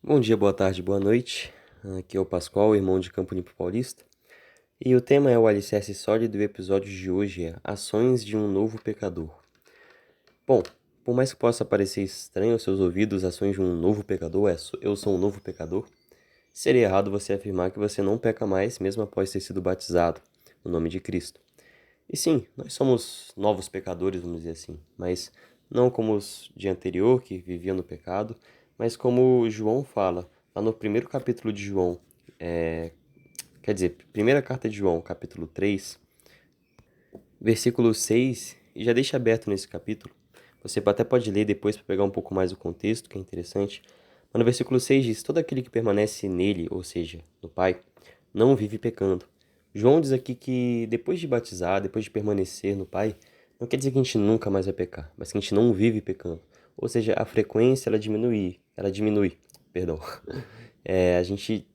Bom dia, boa tarde, boa noite. Aqui é o Pascoal, irmão de Campo Limpo Paulista. E o tema é o alicerce sólido e o episódio de hoje é Ações de um Novo Pecador. Bom, por mais que possa parecer estranho aos seus ouvidos, ações de um novo pecador, eu sou um novo pecador, seria errado você afirmar que você não peca mais mesmo após ter sido batizado no nome de Cristo. E sim, nós somos novos pecadores, vamos dizer assim, mas não como os de anterior que viviam no pecado, mas como João fala, lá no primeiro capítulo de João, quer dizer, primeira carta de João, capítulo 3, versículo 6, e já deixa aberto nesse capítulo. Você até pode ler depois para pegar um pouco mais o contexto, que é interessante. Mas no versículo 6 diz: Todo aquele que permanece nele, ou seja, no Pai, não vive pecando. João diz aqui que depois de batizar, depois de permanecer no Pai, não quer dizer que a gente nunca mais vai pecar, mas que a gente não vive pecando. Ou seja, a frequência ela diminui, perdão. A gente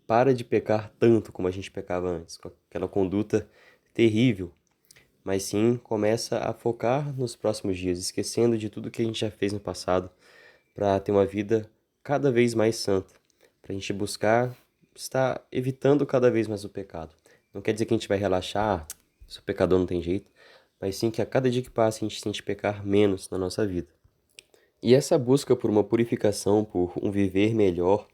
para de pecar tanto como a gente pecava antes, com aquela conduta terrível, mas sim começa a focar nos próximos dias, esquecendo de tudo que a gente já fez no passado, para ter uma vida cada vez mais santa, para a gente buscar estar evitando cada vez mais o pecado. Não quer dizer que a gente vai relaxar, se o pecador não tem jeito, mas sim que a cada dia que passa a gente sente pecar menos na nossa vida. E essa busca por uma purificação, por um viver melhor,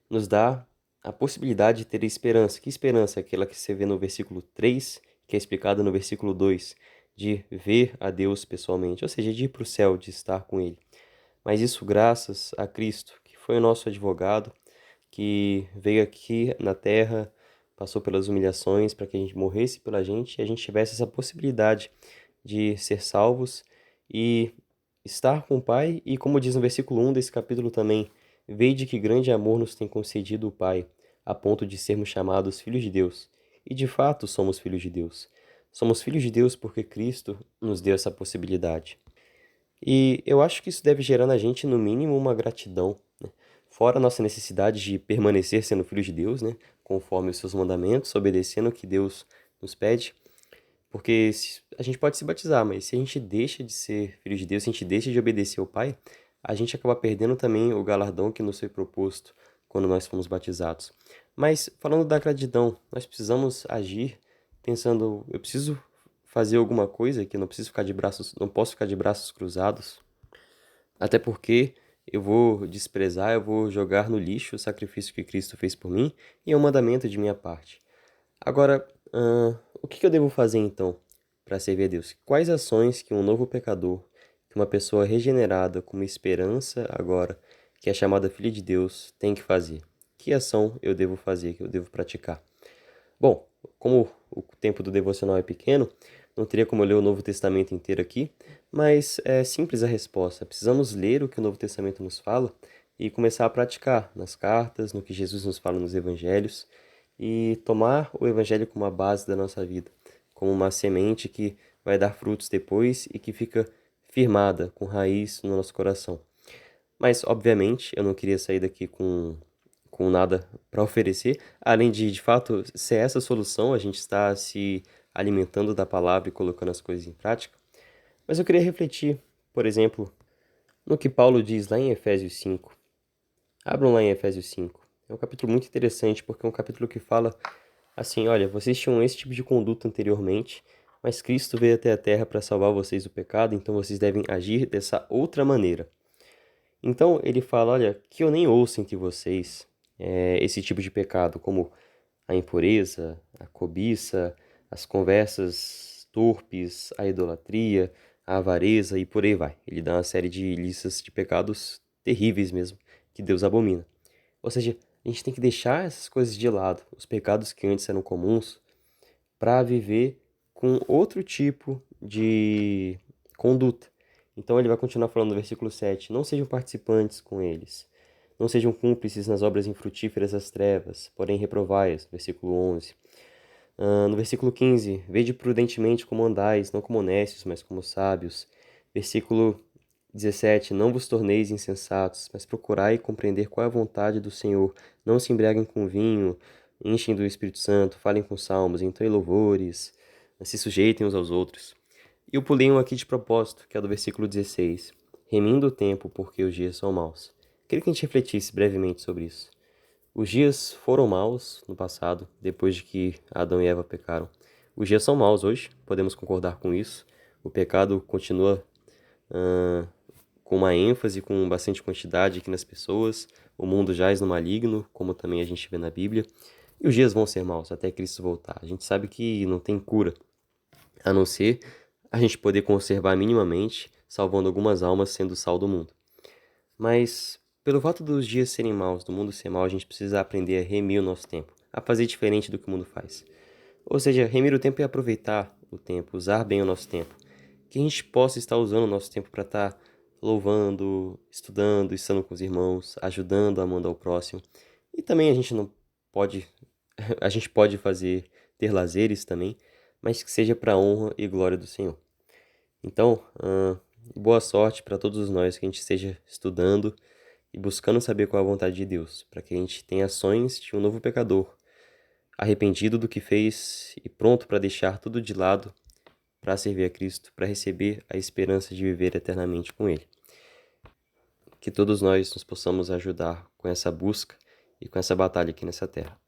nos dá a possibilidade de ter esperança. Que esperança? Aquela que você vê no versículo 3, que é explicada no versículo 2, de ver a Deus pessoalmente, ou seja, de ir para o céu, de estar com Ele. Mas isso graças a Cristo, que foi o nosso advogado, que veio aqui na terra, passou pelas humilhações para que a gente morresse pela gente e a gente tivesse essa possibilidade de ser salvos e estar com o Pai. E como diz no versículo 1 desse capítulo também, vede que grande amor nos tem concedido o Pai, a ponto de sermos chamados filhos de Deus. E de fato somos filhos de Deus. Somos filhos de Deus porque Cristo nos deu essa possibilidade. E eu acho que isso deve gerar na gente, no mínimo, uma gratidão, né? Fora a nossa necessidade de permanecer sendo filhos de Deus, né? Conforme os seus mandamentos, obedecendo o que Deus nos pede. Porque a gente pode se batizar, mas se a gente deixa de ser filho de Deus, se a gente deixa de obedecer ao Pai, a gente acaba perdendo também o galardão que nos foi proposto quando nós fomos batizados. Mas falando da gratidão, nós precisamos agir pensando, eu preciso fazer alguma coisa que eu não preciso ficar de braços, não posso ficar de braços cruzados, até porque eu vou desprezar, eu vou jogar no lixo o sacrifício que Cristo fez por mim e é um mandamento de minha parte. Agora, o que eu devo fazer então para servir a Deus? Quais ações que um novo pecador, que uma pessoa regenerada com uma esperança agora, que é chamada filha de Deus, tem que fazer? Que ação eu devo fazer, que eu devo praticar? Bom, como o tempo do devocional é pequeno, não teria como eu ler o Novo Testamento inteiro aqui, mas é simples a resposta. Precisamos ler o que o Novo Testamento nos fala e começar a praticar nas cartas, no que Jesus nos fala nos evangelhos e tomar o evangelho como a base da nossa vida, como uma semente que vai dar frutos depois e que fica firmada, com raiz no nosso coração. Mas, obviamente, eu não queria sair daqui com nada para oferecer, além de fato, ser essa solução, a gente está se alimentando da palavra e colocando as coisas em prática. Mas eu queria refletir, por exemplo, no que Paulo diz lá em Efésios 5. Abram lá em Efésios 5. É um capítulo muito interessante, porque é um capítulo que fala assim: olha, vocês tinham esse tipo de conduta anteriormente, mas Cristo veio até a terra para salvar vocês do pecado, então vocês devem agir dessa outra maneira. Então ele fala, olha, que eu nem ouço entre vocês esse tipo de pecado, como a impureza, a cobiça, as conversas torpes, a idolatria, a avareza e por aí vai. Ele dá uma série de listas de pecados terríveis mesmo, que Deus abomina. Ou seja, a gente tem que deixar essas coisas de lado, os pecados que antes eram comuns, para viver com outro tipo de conduta. Então ele vai continuar falando no versículo 7: Não sejam participantes com eles, não sejam cúmplices nas obras infrutíferas das trevas, porém reprovai-as. Versículo 11. No versículo 15: Vede prudentemente como andais, não como necios, mas como sábios. Versículo 17: Não vos torneis insensatos, mas procurai compreender qual é a vontade do Senhor. Não se embriaguem com vinho, enchem do Espírito Santo, falem com salmos, entoem louvores, se sujeitem uns aos outros. E eu pulei um aqui de propósito, que é do versículo 16: Remindo o tempo, porque os dias são maus. queria que a gente refletisse brevemente sobre isso. Os dias foram maus no passado, depois de que Adão e Eva pecaram. Os dias são maus hoje, podemos concordar com isso. O pecado continua com uma ênfase, com bastante quantidade aqui nas pessoas. O mundo jaz no maligno, como também a gente vê na Bíblia. E os dias vão ser maus até Cristo voltar. A gente sabe que não tem cura, a não ser a gente poder conservar minimamente, salvando algumas almas sendo o sal do mundo. Mas, pelo fato dos dias serem maus, do mundo ser mau, a gente precisa aprender a remir o nosso tempo, a fazer diferente do que o mundo faz. Ou seja, remir o tempo é aproveitar o tempo, usar bem o nosso tempo. Que a gente possa estar usando o nosso tempo para estar louvando, estudando, estando com os irmãos, ajudando, amando ao próximo. E também a gente não pode, a gente pode ter lazeres também, mas que seja para a honra e glória do Senhor. Então, boa sorte para todos nós que a gente esteja estudando e buscando saber qual é a vontade de Deus, para que a gente tenha ações de um novo pecador, arrependido do que fez e pronto para deixar tudo de lado para servir a Cristo, para receber a esperança de viver eternamente com Ele. Que todos nós nos possamos ajudar com essa busca e com essa batalha aqui nessa terra.